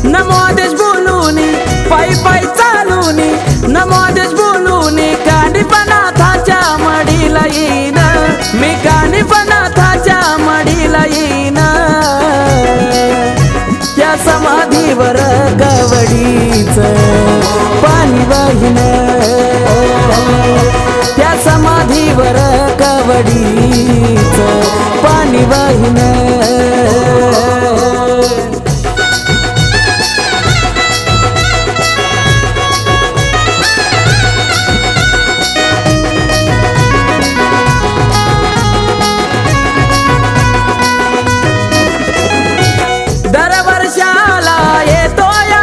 नमो आदेश बोलून पायी पायी चालून नमो आदेश बोलून कानिफनाथाच्या मडीला येईन मी कानिफनाथाच्या मडीला येईन त्या समाधीवर कवडीचं पाणी वाहीन त्या समाधीवर कवडीचं पाणी वाहीन दरवर्षाला येतो या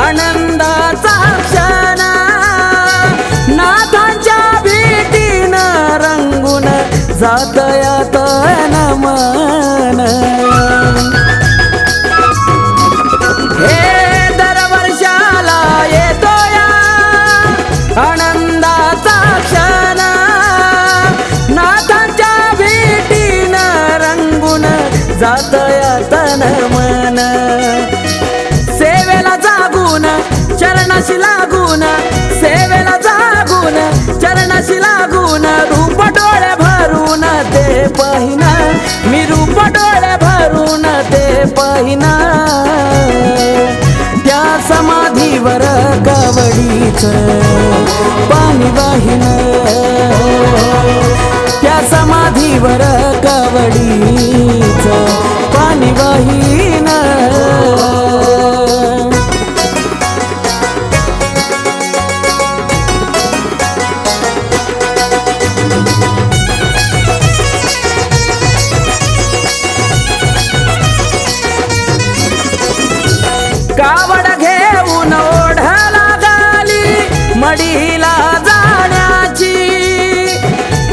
आनंदाचा क्षण नाथांच्या भेटीनं रंगून जातया तन मन हे दरवर्षाला येतो या आनंदाचा क्षण नाथांच्या भेटीनं रंगून जातया तन मन सेवेला जागून चरणाशी लागून सेवेला जागून चरणाशी लागून रूप डोळे भरून ते पहिना मी रूप डोळे भरून ते पहिना त्या समाधीवर कवडीचं पाणी वाहीन त्या समाधीवर कवडीचं पाणी वाहीन कावड घेऊन ओढला गाली मडीला जाण्याची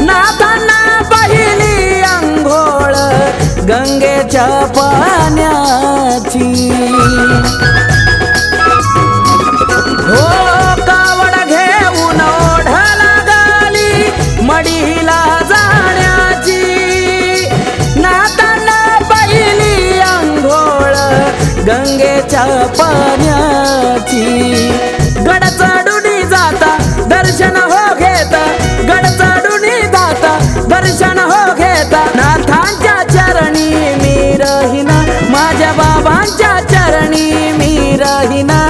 नाथांना पहिली अंघोळ गंगेच्या पाण्याची हो कावड घेऊन ओढला गाली मडीला जाण्याची नाथांना पहिली अंघोळ गंगेच्या पाण्याची गड चढून जाता दर्शन हो घेता गड चढून जाता दर्शन हो घेता नाथांच्या चरणी मी रहिना माझ्या बाबांच्या चरणी मी रहिना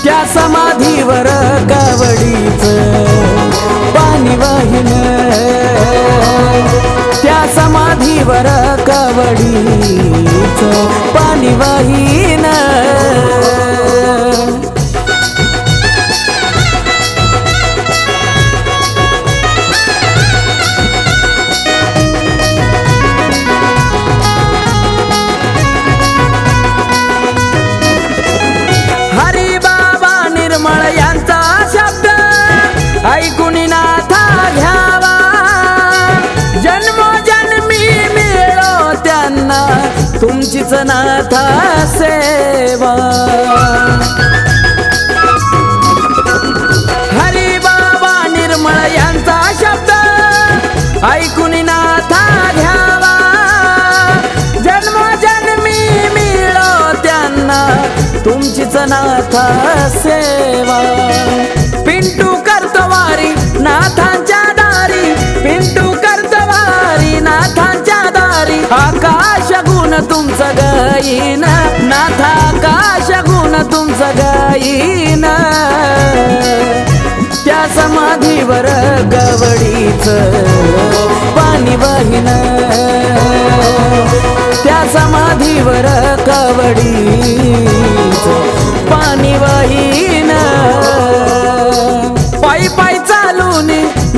त्या समाधीवर कवडीचं पाणी वाहीन त्या समाधीवर कवडीचं पाणी वाहीन हरी बाबा निर्मळ यांचा शब्द ऐकून नाथा घ्यावा जन्मोजन्मी मिळो त्यांना तुमचीच नाथा सेवा हरी बाबा निर्मळ यांचा शब्द ऐकून नाथा घ्यावा जन्मोजन्मी मिळो त्यांना तुमचीच नाथा सेवा पिंटू करतवारी नाथांच्या दारी पिंटू करतवारी नाथांच्या दारी आकाश गुण तुमचं गाईन नाथा आकाश गुण तुमचं गाईन त्या समाधीवर कवडीचं पाणी वाहीन त्या समाधीवर कवडीचं पाणी वाहीन पायी पायी चालून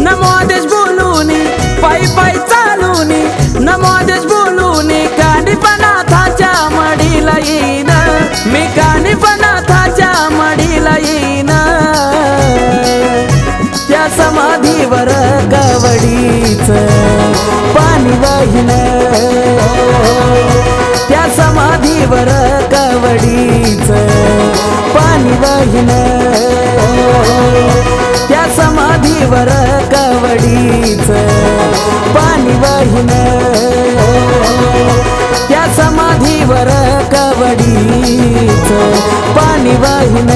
नमो आदेश बोलून पायी पायी चालून नमो आदेश बोलून कानिफनाथाच्या मडीला येईन मी कानिफनाथाच्या मडीला येईन त्या समाधीवर कवडीचं पाणी वाहीन त्या समाधीवर कवडीचं पाणी वाहीन त्या समाधीवर कवडीचं पाणी वाहीन त्या समाधीवर कवडीच पाणी वाहिन